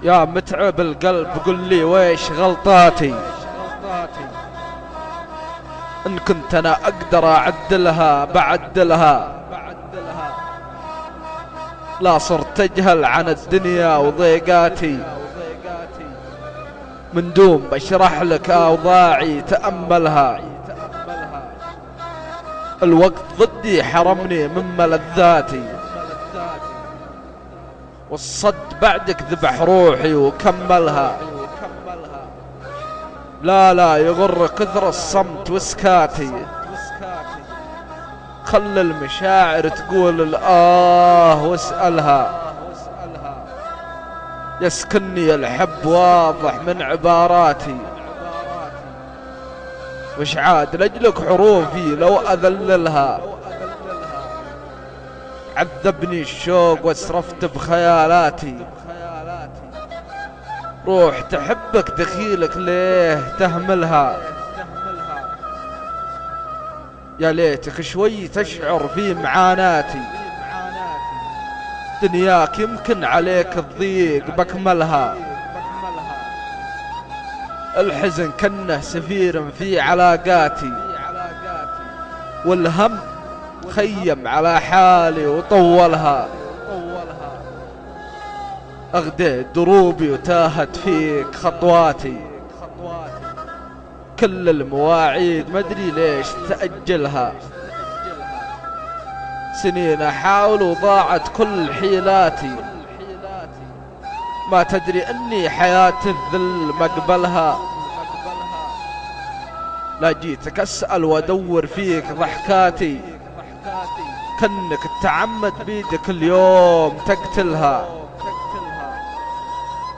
يا متعب القلب قل لي ويش غلطاتي، إن كنت أنا أقدر أعدلها بعدلها، لا صرت أجهل عن الدنيا وضيقاتي، من دون بشرح لك أوضاعي تأملها، الوقت ضدي حرمني من ملذاتي، والصد بعدك ذبح روحي وكملها، لا يغر كثر الصمت وسكاتي، خل المشاعر تقول الآه واسألها، يسكنني الحب واضح من عباراتي، وش عاد لأجلك حروفي لو أذللها، عذبني الشوق واسرفت بخيالاتي، روح تحبك دخيلك ليه تهملها، يا ليتك شوي تشعر في معاناتي، دنياك يمكن عليك الضيق بكملها، الحزن كنه سفير في علاقاتي، والهم خيم على حالي وطولها، أغديت دروبي وتاهت فيك خطواتي، كل المواعيد مدري ليش تأجلها، سنين أحاول وضاعت كل حيلاتي، ما تدري أني حياة الذل مقبلها، لا جيتك أسأل وأدور فيك ضحكاتي، كأنك تعمد بيدك اليوم تقتلها،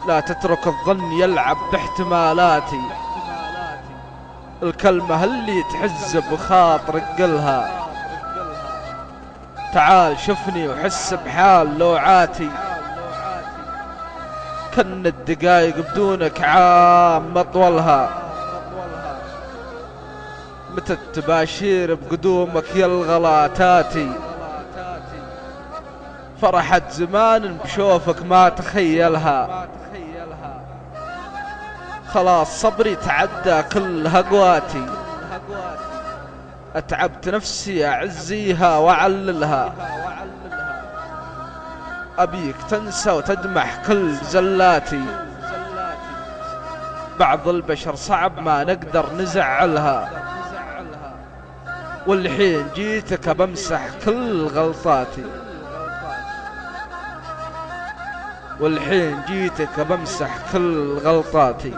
لا تترك الظن يلعب باحتمالاتي، الكلمة اللي تحز بخاطرك قلها، تعال شفني وحس بحال لوعاتي، كن الدقايق بدونك عام مطولها، متى التباشير بقدومك يلغلاتاتي، فرحت زمان بشوفك ما تخيلها، خلاص صبري تعدى كل هقواتي، أتعبت نفسي أعزيها وأعللها، أبيك تنسى وتدمح كل زلاتي، بعض البشر صعب ما نقدر نزعلها، والحين جيتك بمسح كل غلطاتي، والحين جيتك بمسح كل غلطاتي.